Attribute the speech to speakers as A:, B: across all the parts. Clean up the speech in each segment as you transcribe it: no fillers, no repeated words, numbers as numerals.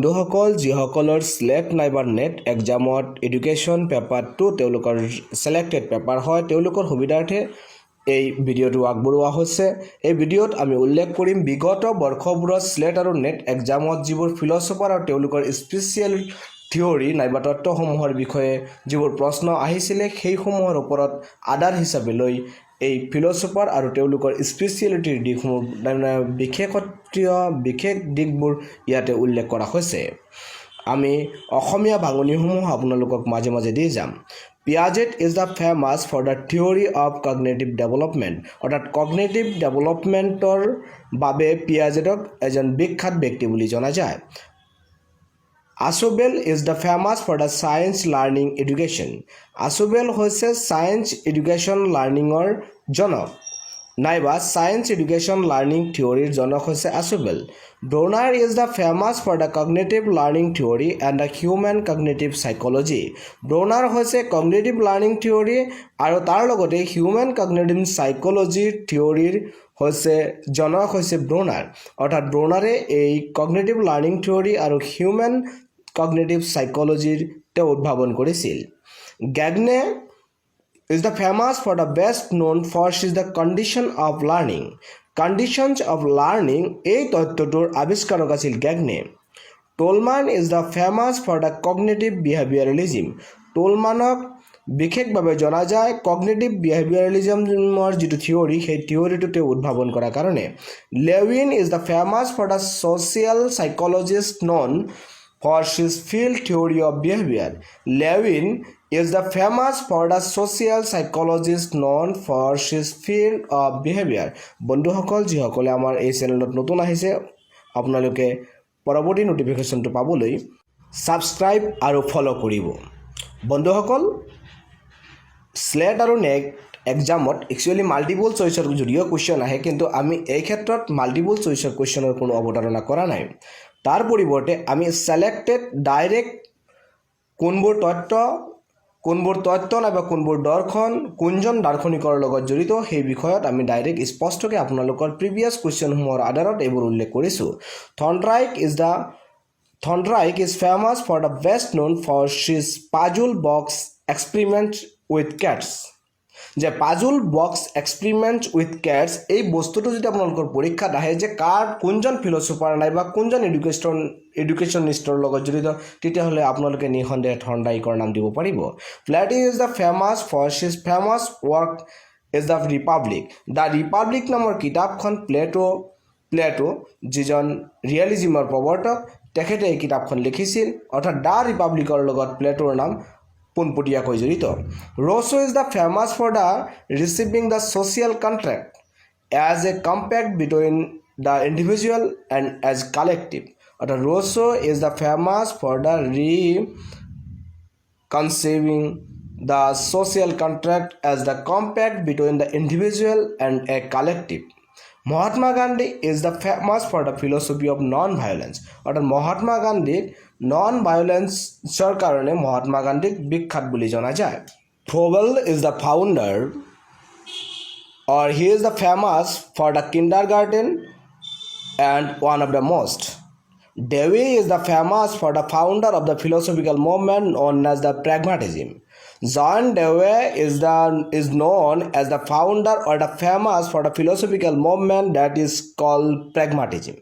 A: বন্ধুসকল যিসকলৰ স্লেট নাইবা নেট এক্সামত এডুকেশ্যন পেপাৰটো তেওঁলোকৰ সিলেক্টেড পেপাৰ হয় তেওঁলোকৰ সুবিধাৰ্থে এই ভিডিঅ'টো আগবঢ়োৱা হৈছে। এই ভিডিঅ'ত আমি উল্লেখ কৰিম বিগত বৰ্ষবোৰত স্লেট আৰু নেট এক্সামত যিবোৰ ফিলচফাৰ আৰু তেওঁলোকৰ স্পেচিয়েল থিয়ৰী নাইবা তত্ত্বসমূহৰ বিষয়ে যিবোৰ প্ৰশ্ন আহিছিলে সেইসমূহৰ ওপৰত আধাৰ হিচাপে লৈ এই ফিলচফাৰ আৰু তেওঁলোকৰ স্পেচিয়েলিটিৰ দিশসমূহ বিশেষ দিশবোৰ ইয়াতে উল্লেখ কৰা হৈছে। আমি অসমীয়া ভাঙনিসমূহ আপোনালোকক মাজে মাজে দি যাম। Piaget is the famous for the theory of cognitive development অৰ্থাৎ কগনিটিভ ডেভেলপমেণ্টৰ বাবে পিয়াজেটক এজন বিখ্যাত ব্যক্তি বুলি জনা যায়। Asobel is the famous for the science learning education Asobel হৈছে science education learningৰ জনক নাইবা science education learning theory জনক হৈছে Asobel Bronner is the famous for the cognitive learning theory and the human cognitive psychology Bronner হৈছে cognitive learning theory আৰু তাৰ লগতে human cognitive psychology theoryৰ হৈছে জনক হৈছে Bronner অৰ্থাৎ Bronner এই cognitive learning theory আৰু human cognitive psychology তে উদ্ভাৱন কৰিছিল Gagne is the famous for the best known for is the condition of learning conditions of learning এই তত্ত্বটোৰ আৱিষ্কাৰক আছিল Gagne Tolman is the famous for the cognitive behavioralism Tolmanক বিশেষভাৱে জনা যায় cognitive behavioralismৰ যিটো থিয়ৰী সেই থিয়ৰীটোতে উদ্ভাৱন কৰাৰ কাৰণে Levin is the famous for the social psychologist known for his field theory of behavior Levin is the famous for the social psychologist known for his field of behavior বন্ধুসকল যিসকলে আমাৰ এই চেনেলত নতুন আহিছে আপোনালোকে পৰৱৰ্তী নোটিফিকেশ্যনটো পাবলৈ সাবস্ক্ৰাইব আৰু ফলো কৰিব বন্ধুসকল স্লেট আৰু নেট এক্সামত একচুয়ালি মাল্টিপল চইচৰ যদিও কোৱেশ্চন আহে কিন্তু আমি এই ক্ষেত্ৰত মাল্টিপল চইচৰ কোৱেশ্চনৰ কোনো অৱতাৰণা কৰা নাই তাৰ পৰিৱৰ্তে আমি সিলেক্টেড ডাইৰেক্ট কোনবোৰ তত্ত্ব নাইবা কোনবোৰ দৰ্শন কোনজন দাৰ্শনিকৰ লগত জড়িত সেই বিষয়ত আমি ডাইৰেক্ট স্পষ্টকৈ আপোনালোকৰ প্ৰিভিয়াছ কোৱেশ্চনসমূহৰ আধাৰত এইবোৰ উল্লেখ কৰিছো Thorndike is famous for the best known for his puzzle box experiment with cats যে puzzle box experiment with cats এই বস্তুটো যদি আপোনালোকৰ পৰীক্ষাত আহে যে কোনজন ফিলচফাৰ নাইবা কোনজন এডুকেশ্যনিষ্টৰ লগত জড়িত তেতিয়াহ'লে আপোনালোকে নিঃসন্দেহে থৰ্নডাইকৰ নাম দিব পাৰিব Plato is the famous for his famous work is the Republic নামৰ কিতাপখন প্লেটো যিজন ৰিয়েলিজমৰ প্ৰৱৰ্তক তেখেতে এই কিতাপখন লিখিছিল অৰ্থাৎ দা ৰিপাব্লিকৰ লগত প্লেটোৰ নাম পোনপটীয়াকৈ জড়িত Rousseau is the famous for the receiving the social contract as a compact between the individual and as collective অর্থাৎ Rousseau is the famous for the conceiving the social contract as the compact between the individual and a collective Mahatma Gandhi is the famous for the philosophy of non-violence অর্থাৎ মহাত্মা গান্ধীক non-violenceৰ কাৰণে মহাত্মা গান্ধীক বিখ্যাত বুলি জনা যায় Froebel is the founder or he is the famous for the kindergarten and one of the most Dewey is the famous for the founder of the philosophical movement known as the pragmatism John Dewey is known as the founder or the famous for the philosophical movement that is called pragmatism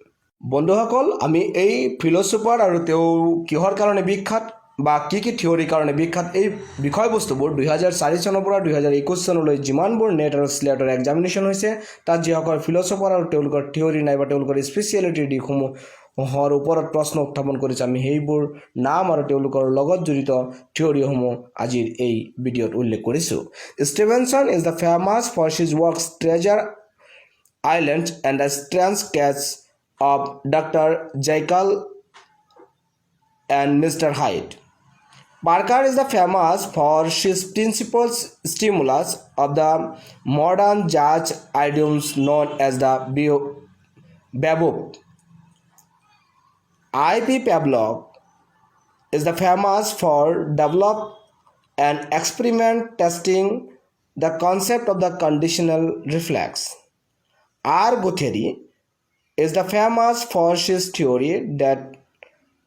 A: বন্ধুসকল আমি এই philosopher আৰু তেওঁ কিহৰ কাৰণে বিখ্যাত বা কি থিয়ৰীৰ কাৰণে বিখ্যাত এই বিষয়বস্তুবোৰ 2004 চনৰ পৰা 2021 চনলৈ যিমানবোৰ নেট আৰু স্লেটৰ এক্সামিনেশ্যন হৈছে তাত যিসকল ফিলচফাৰ আৰু তেওঁলোকৰ থিয়ৰী নাইবা তেওঁলোকৰ স্পেচিয়েলিটিৰ দিশসমূহৰ ওপৰত প্ৰশ্ন উত্থাপন কৰিছে আমি সেইবোৰ নাম আৰু তেওঁলোকৰ লগত জড়িত থিয়ৰীসমূহ আজিৰ এই ভিডিঅ'ত উল্লেখ কৰিছোঁ Stevenson is the famous for his works Treasure Island and the Strange Case of Dr. Jekyll and Mr. Hyde. Parker is the famous for his principal stimulus of the modern jazz idioms known as the bebop. I.P. Pavlov is the famous for develop and experiment testing the concept of the conditional reflex. R. Guthrie is the famous for his theory that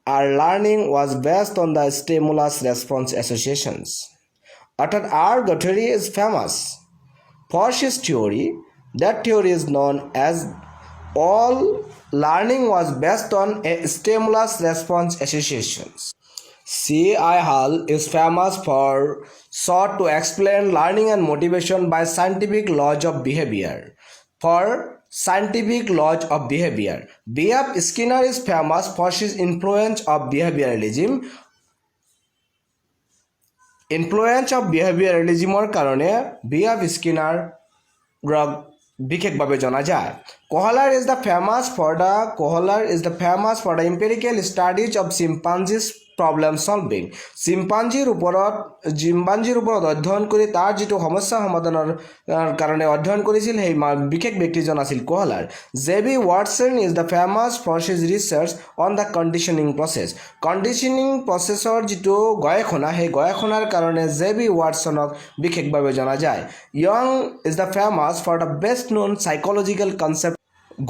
A: our learning was based on the stimulus response associations. অর্থাৎ R. Guthrie is famous for his theory. That theory is known as all learning was based on a stimulus response associations. C.I. Hall is famous for sought to explain learning and motivation by scientific laws of behavior. For scientific laws of behavior. B.F. Skinner is famous for his influence of behavioralism. Influence of behavioralismৰ কাৰণে B.F. Skinner বিশেষভাৱে জনা যায় Kohler is the famous for the empirical studies of chimpanzees problem solving চিম্পাঞ্জিৰ ওপৰত অধ্যয়ন কৰি তাৰ যেটো সমস্যা সমাধানৰ কাৰণে অধ্যয়ন কৰিছিল সেই বিশেষ ব্যক্তিজন আছিল Kohler. J.B. Watson is the famous for his research on the conditioning process. Conditioning processor যেটো গৱেষণা সেই গৱেষণাৰ কাৰণে J.B. Watsonক বিশেষভাৱে জনা যায়. Young is the famous for the best known psychological concept.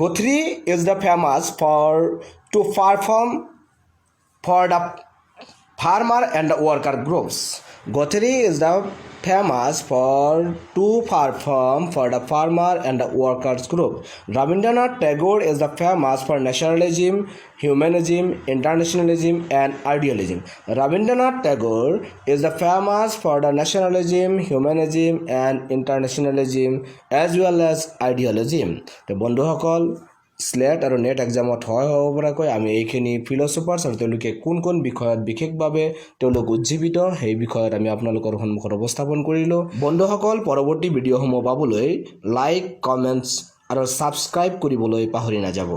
A: Guthrie is the famous to perform for the farmer and the worker groups. Guthrie is the famous to perform for the farmer and the workers group. Rabindranath Tagore is the famous for nationalism, humanism, internationalism and idealism. Rabindranath Tagore is the famous for the nationalism, humanism and internationalism as well as idealism. The বন্ধুসকল SLET আৰু net এক্সামত হয় হ'ব পৰাকৈ আমি এইখিনি ফিলচফাৰ্ছ আৰু তেওঁলোকে কোন বিষয়ত বিশেষভাৱে তেওঁলোক উজ্জীৱিত সেই বিষয়ত আমি আপোনালোকৰ সন্মুখত উপস্থাপন কৰিলোঁ বন্ধুসকল পৰৱৰ্তী ভিডিঅ'সমূহ পাবলৈ লাইক কমেণ্টছ আৰু ছাবস্ক্ৰাইব কৰিবলৈ পাহৰি নাযাব